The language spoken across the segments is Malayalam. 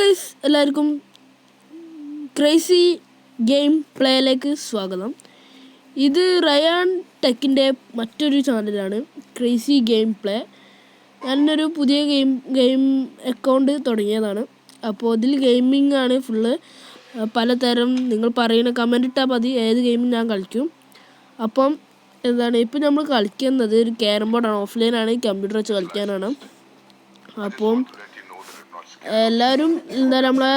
ഗൈസ്, എല്ലാവർക്കും ക്രേസി ഗെയിം പ്ലേയിലേക്ക് സ്വാഗതം. ഇത് റയാൻ ടെക്കിൻ്റെ മറ്റൊരു ചാനലാണ്, ക്രേസി ഗെയിം പ്ലേ. ഞാനൊരു പുതിയ ഗെയിം അക്കൗണ്ട് തുടങ്ങിയതാണ്. അപ്പോൾ ഇതിൽ ഗെയിമിംഗ് ആണ് ഫുള്ള്. പലതരം നിങ്ങൾ പറയുന്ന കമൻറ്റ് ഇട്ടാൽ മതി, ഏത് ഗെയിമും ഞാൻ കളിക്കും. അപ്പം ഇപ്പം നമ്മൾ കളിക്കുന്നത് ഒരു ക്യാരം ബോർഡാണ്. ഓഫ്ലൈനാണ്, കമ്പ്യൂട്ടർ വെച്ച് കളിക്കാനാണ്. അപ്പം എല്ലാവരും നമ്മളെ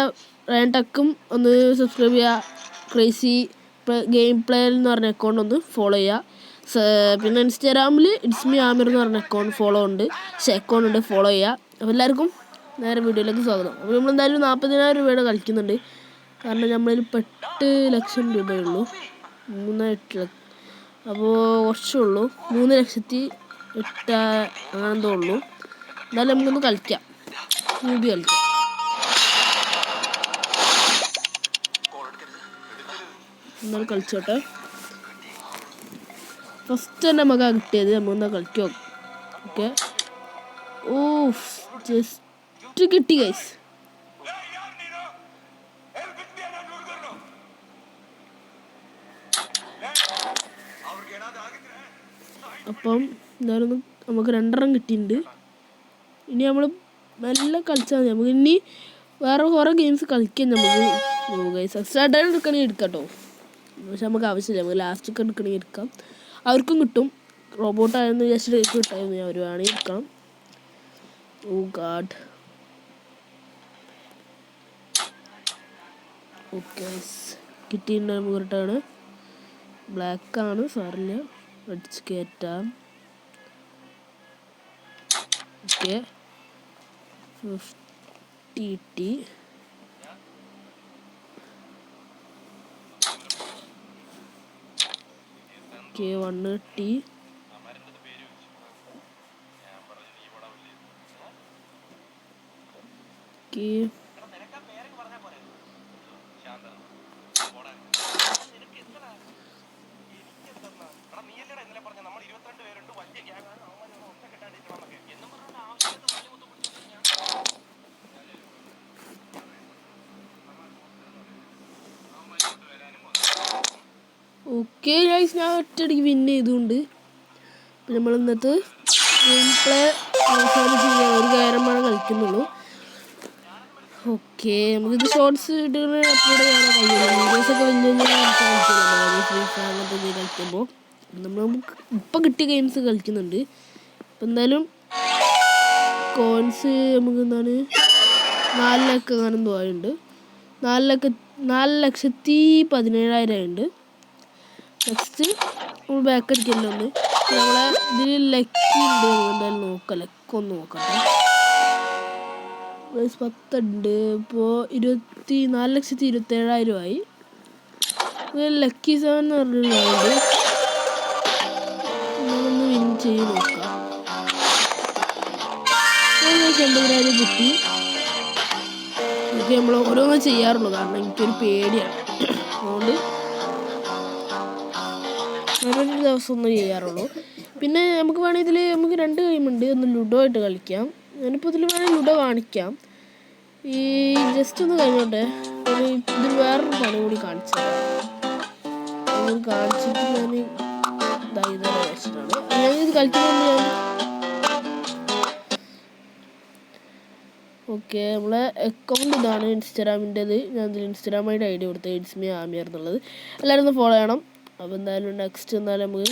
റയാൻ ടെക്കും ഒന്ന് സബ്സ്ക്രൈബ് ചെയ്യുക. ക്രേസി ഗെയിം പ്ലേ എന്ന് പറഞ്ഞ അക്കൗണ്ട് ഒന്ന് ഫോളോ ചെയ്യുക. പിന്നെ ഇൻസ്റ്റാഗ്രാമിൽ ഇറ്റ്സ് മീ ആമിർ എന്ന് പറഞ്ഞ അക്കൗണ്ട് അക്കൗണ്ട് ഉണ്ട്, ഫോളോ ചെയ്യുക. അപ്പോൾ എല്ലാവർക്കും നേരെ വീഡിയോയിലേക്ക് സ്വാഗതം. അപ്പോൾ നമ്മളെന്തായാലും 40,000 രൂപയുടെ കളിക്കുന്നുണ്ട്. കാരണം നമ്മളിൽ 8 ലക്ഷം രൂപയുള്ളൂ, 3.8 ലക്ഷം. അപ്പോൾ കുറച്ചുള്ളൂ, 3,08,000 അങ്ങനെന്തോ ഉള്ളൂ. എന്തായാലും നമുക്കൊന്ന് കളിക്കാം, കളിക്കാം. എന്നാലും കളിച്ചോട്ടെ. ഫസ്റ്റ് തന്നെ നമുക്ക് കിട്ടിയത്, നമുക്കെന്താ കളിക്കോ. ഓക്കെ, ഓ ജസ്റ്റ് കിട്ടി ഗൈസ്. അപ്പം എന്തായാലും നമുക്ക് 2 കിട്ടിയിട്ടുണ്ട്. ഇനി നമ്മൾ നല്ല കളിച്ചാൽ മതി. നമുക്ക് ഇനി വേറെ കുറേ ഗെയിംസ് കളിക്കാൻ നമുക്ക് ഗൈസ്. എക്സ്ട്രാ ടൈം എടുക്കണമെങ്കിൽ എടുക്കാം കേട്ടോ, പക്ഷെ നമുക്ക് ആവശ്യമില്ല. നമുക്ക് ലാസ്റ്റൊക്കെ എടുക്കണമെങ്കിൽ എടുക്കാം. അവർക്കും കിട്ടും. റോബോട്ടായെന്ന് വിചാരിച്ചിട്ട് കിട്ടാമെന്ന് അവർ വേണമെങ്കിൽ എടുക്കാം. ഓ ഗാഡ്. ഓക്കെ കിട്ടിയിട്ടുണ്ട്. നമുക്ക് റിട്ടാണ് ബ്ലാക്കാണ്, സാറില്ല, അടിച്ച് കയറ്റാം. Okay 50 okay 180. Okay okay guys, ഞാൻ ഒറ്റയടിക്ക് വിൻ ചെയ്തുകൊണ്ട് ഇപ്പം നമ്മൾ ഇന്നത്തെ ഗെയിം പ്ലേ അവസാനിച്ച് ഒരു കാര്യമാണ് കളിക്കുന്നുള്ളൂ. ഓക്കെ, നമുക്കിത് ഷോർട്സ് ഇടുന്ന അപ്ലോഡ് ചെയ്യാൻ കഴിയില്ല. വീഡിയോസൊക്കെ വലിയ ഫ്രീ ഫയറിനൊക്കെ കളിക്കുമ്പോൾ നമുക്ക് ഇപ്പം കിട്ടിയ ഗെയിംസ് കളിക്കുന്നുണ്ട്. അപ്പം എന്തായാലും കോയിൻസ് നമുക്ക് 4 ലക്ഷം അങ്ങനെ എന്തോ ആയുണ്ട്. 4,17,000 ഉണ്ട്. നെക്സ്റ്റ് നമ്മൾ ബാക്ക് അടിക്കല്ലോ. ഒന്ന് നമ്മളെ ഇതിൽ ലക്കി ഉണ്ട്, എന്തായാലും നോക്കാം. ലക്കൊന്ന് നോക്കട്ടെ. 10 ഉണ്ട്. ഇപ്പോൾ 4,27,000 ആയി. ലക്കി 7 എന്ന് പറഞ്ഞിട്ടുണ്ട്. നമ്മളൊന്ന് വിൻ ചെയ്ത് നോക്കാം. 80,000 കിട്ടി. ഇതൊക്കെ നമ്മൾ ഓരോന്ന് ചെയ്യാറുള്ളൂ, കാരണം എനിക്കൊരു പേടിയാണ്. അതുകൊണ്ട് ഓരോരു ദിവസം ഒന്ന് ചെയ്യാറുള്ളൂ. പിന്നെ നമുക്ക് വേണമെങ്കിൽ ഇതിൽ നമുക്ക് 2 ഗെയിമുണ്ട്. ഒന്ന് ലുഡോ ആയിട്ട് കളിക്കാം. ഞാനിപ്പോൾ ഇതിൽ വേണമെങ്കിൽ ലുഡോ കാണിക്കാം. ഈ ജസ്റ്റ് ഒന്ന് കഴിഞ്ഞോട്ടെ. ഇതിൽ വേറൊരു പണി കൂടി കാണിച്ചിട്ട് ഞാൻ ഇതാ വെച്ചിട്ടാണ് ഞാനിത് കളിക്കുന്നുണ്ട്. ഓക്കെ, നമ്മളെ അക്കൗണ്ട് ഇതാണ്, ഇൻസ്റ്റാഗ്രാമിൻ്റെത്. ഞാൻ ഇതിൽ ഇൻസ്റ്റാഗ്രാമായിട്ട് ID കൊടുത്തത് ഇറ്റ്സ് മീ ആമിർ എന്നുള്ളത്. എല്ലാവരും ഒന്ന് ഫോളോ ചെയ്യണം. അപ്പോൾ എന്തായാലും നെക്സ്റ്റ് എന്തായാലും നമുക്ക്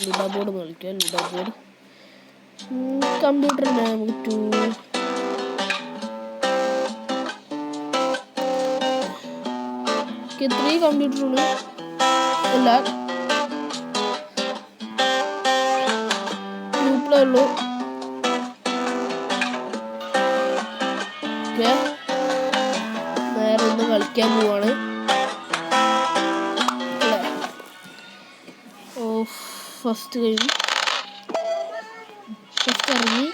ലുഡോ ബോർഡ് ഒന്ന് കളിക്കാം. ലുഡോ ബോർഡ് കമ്പ്യൂട്ടറിൻ്റെ നമുക്ക് 3 കമ്പ്യൂട്ടറുണ്ട്. എല്ലാ ഗ്രൂപ്പിലേ ഉള്ളൂ. ഓക്കെ, നേരെ ഒന്ന് കളിക്കാൻ പോവാണ്. ഫസ്റ്റ് ഗെയിം ഇറങ്ങി.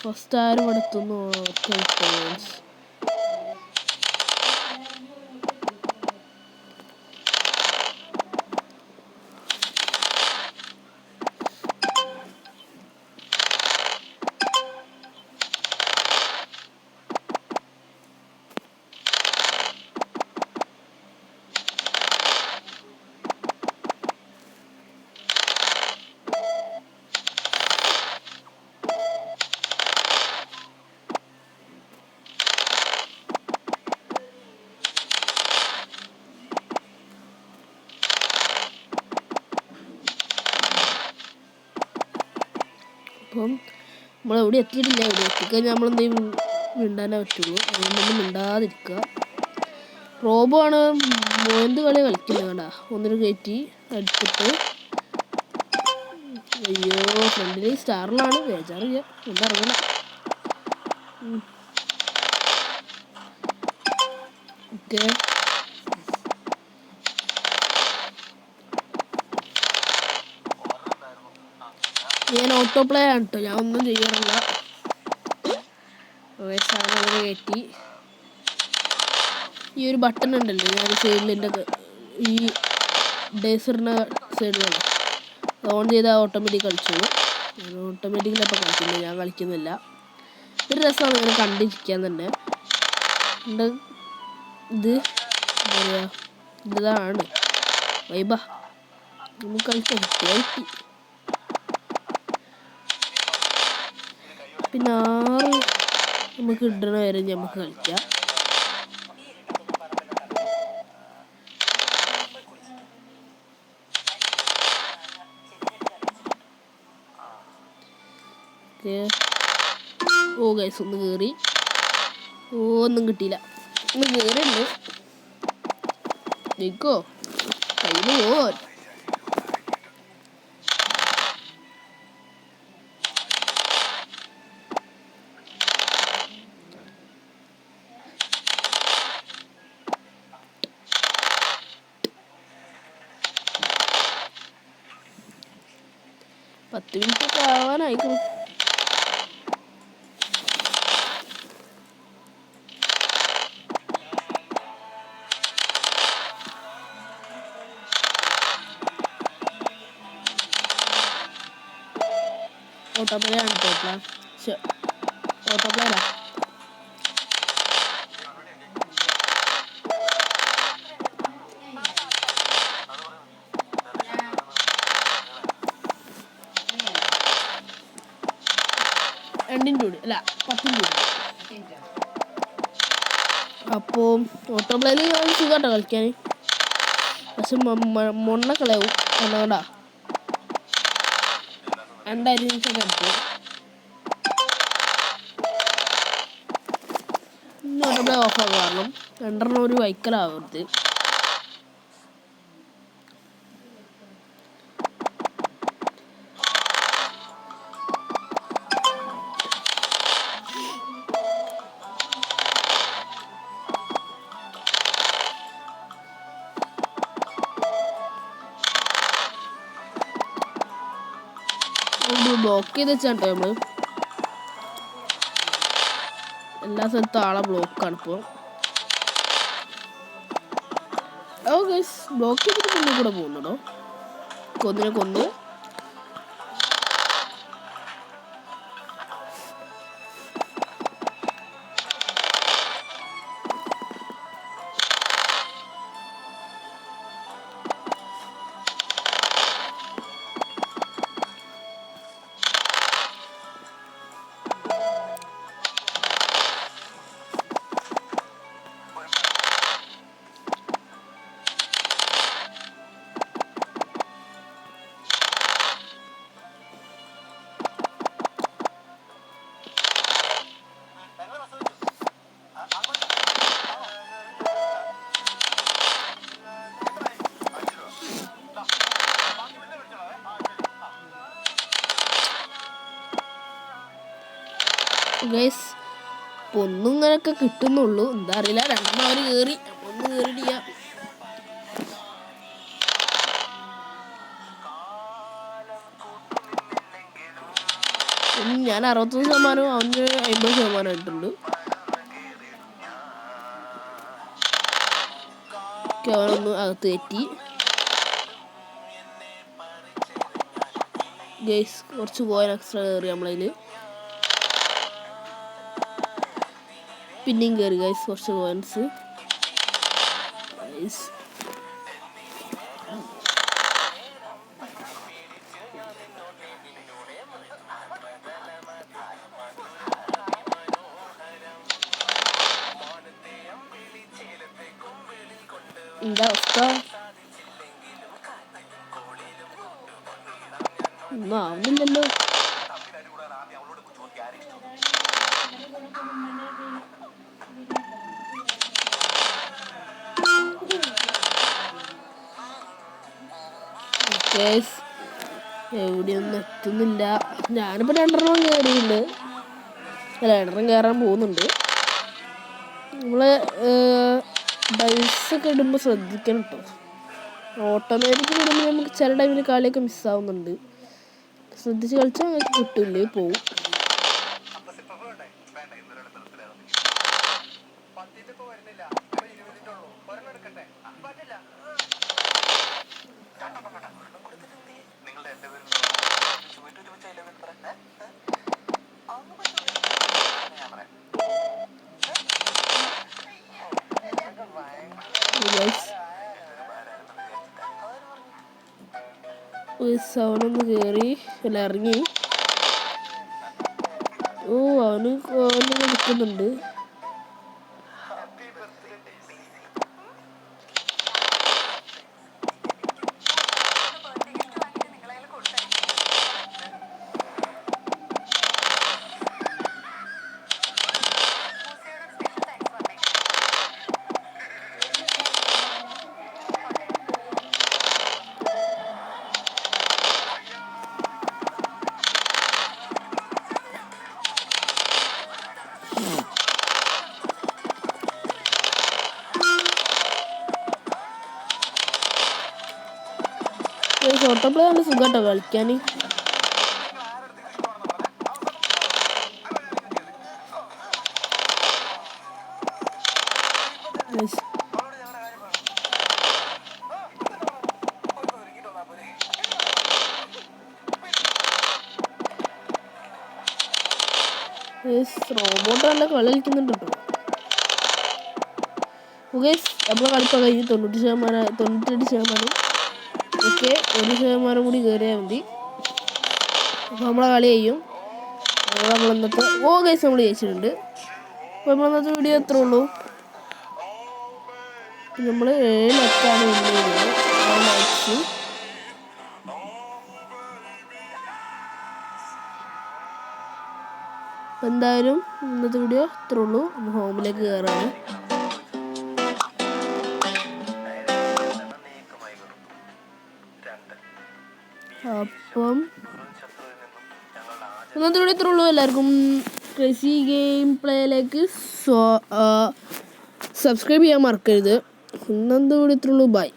ഫസ്റ്റ് ആരും എടുത്തുന്നു. അപ്പം നമ്മളെവിടെ എത്തിയിട്ടില്ല. ഇവിടെ എത്തിക്കഴിഞ്ഞാൽ നമ്മളെന്തെങ്കിലും മിണ്ടാനേ പറ്റുള്ളൂ. അതുകൊണ്ടൊന്നും മിണ്ടാതിരിക്കുക. റോബോ ആണ് മോന്ത് കളി കളിക്കുന്നത്. കണ്ടാ ഒന്നിന് കയറ്റി എടുത്തിട്ട്. അയ്യോ ഫ്രണ്ടിൽ സ്റ്റാറിലാണ്. ബേജാറില്ല, ഒന്നും അറിയണം. ഓക്കെ, ഞാൻ ഓട്ടോ പ്ലേ ആണ് കേട്ടോ, ഞാൻ ഒന്നും ചെയ്യാറില്ല. കയറ്റി ഈ ഒരു ബട്ടൺ ഉണ്ടല്ലോ, ഞാൻ സൈഡിലിൻ്റെ ഈ ഡേസറിൻ്റെ സൈഡിലാണ് ഓൺ ചെയ്താൽ ഓട്ടോമാറ്റിക് കളിച്ചോളൂ. ഞാൻ ഓട്ടോമാറ്റിക്കലി അപ്പോൾ കളിക്കില്ല, ഞാൻ കളിക്കുന്നില്ല. ഒരു രസമാണ് ഇങ്ങനെ കണ്ടിരിക്കാൻ തന്നെ. ഇത് എന്താ പറയുക, ഇതാണ് വൈബ. നമുക്ക് കളിക്കാം. പിന്നെ 6 നമുക്ക് ഇടണ വരെ നമുക്ക് കളിക്കാം. ഓ ഗൈസ് ഒന്ന് കയറി. ഒന്നും കിട്ടിയില്ല. ഒന്ന് കയറിണ്ട് ജയിക്കോ കയ്യില് പോ. പത്ത് മിനിറ്റ് ആവാനായിക്കണം. ഓട്ടോപ്ലേയാണ് ഓട്ടോപ്ലേരാ. രണ്ടിൻ്റെ കൂടി അല്ല 10 കൂടി. അപ്പോൾ ഓട്ടോപ്ലേയിൽ സുഖമായിട്ടോ കളിക്കാൻ. പക്ഷെ മൊണ്ണക്കളയാവും. എന്നാണ്ടാ 2 നിമിഷം കളിക്കും. ഓട്ടോപ്ലേ ഓഫാകും, കാരണം 2 ഒരു വൈക്കലാവരുത്. ബ്ലോക്ക് ചെയ്ത് വെച്ചാട്ടോ നമ്മള്. എല്ലാ സ്ഥലത്തും ആളെ ബ്ലോക്കാണ് ഇപ്പോൾ. ഓ ഗൈസ് ബ്ലോക്ക് ചെയ്തിട്ട് മുന്നിൽ കൂടെ പോകുന്നുണ്ടോ? കൊന്നിനെ കൊന്നു. ഗൈസ് ഒന്നും ഇങ്ങനെയൊക്കെ കിട്ടുന്നുള്ളൂ, എന്താ അറിയില്ല. 2 അവർ കയറി, ഒന്ന് കയറിയിട്ടില്ല. ഞാൻ 61%, അവന് 50% ഇട്ടുണ്ട്. അവനൊന്ന് അകത്ത് കയറ്റി. ഗൈസ് കുറച്ച് പോയിന്റ് എക്സ്ട്രാ കയറി നമ്മളതിൽ. പിന്നെയും കയറി ഗൈസ് കുറച്ച് പോയിന്റ്സ്. എന്താ അവസ്ഥ? ഒന്നും ആവുന്നില്ലല്ലോ. എവിടെയൊന്നും എത്തുന്നില്ല. ഞാനിപ്പോൾ 2 കയറിയിട്ടുണ്ട്. അല്ല 2 കയറാൻ പോകുന്നുണ്ട്. നമ്മൾ ഡൈസൊക്കെ ഇടുമ്പോൾ ശ്രദ്ധിക്കണം കേട്ടോ. ഓട്ടോമാറ്റിക് ഇടുമ്പോൾ നമുക്ക് ചില ടൈമിൽ കളിയൊക്കെ മിസ്സാവുന്നുണ്ട്. ശ്രദ്ധിച്ച് കളിച്ചാൽ നമുക്ക് കിട്ടില്ലേ പോവും. അവനൊന്ന് കയറി അല്ല ഇറങ്ങി. അവന് നിൽക്കുന്നുണ്ട്. ഷോർട്ട് പ്ലേ നല്ല സുഖമാട്ടോ കളിക്കാൻ. റോബോട്ട് നല്ല കളി കളിക്കുന്നുണ്ട് കേട്ടോ. നമ്മളെ കളിപ്പം കഴിഞ്ഞ് 98%. ഓക്കെ, 1% കൂടി കയറിയാൽ മതി. അപ്പോൾ നമ്മളെ കളി ചെയ്യും. നമ്മളിന്നത്തെ നമ്മൾ ജയിച്ചിട്ടുണ്ട്. അപ്പോൾ നമ്മളിന്നത്തെ വീഡിയോ എത്ര ഉള്ളൂ. നമ്മൾ 7 ലക്കാണ് വിളിച്ചത്. അപ്പോൾ എന്തായാലും ഇന്നത്തെ വീഡിയോ എത്ര ഉള്ളൂ. ഹോമിലേക്ക് കയറാണ്. അപ്പം ഇന്നത്തെ വീഡിയോ ഇത്ര ഉള്ളൂ. എല്ലാവർക്കും ക്രേസി ഗെയിം പ്ലേയിലേക്ക് സബ്സ്ക്രൈബ് ചെയ്യാൻ മറക്കരുത്. ഇന്നത്തെ വീഡിയോ ഇത്ര ഉള്ളൂ. ബൈ.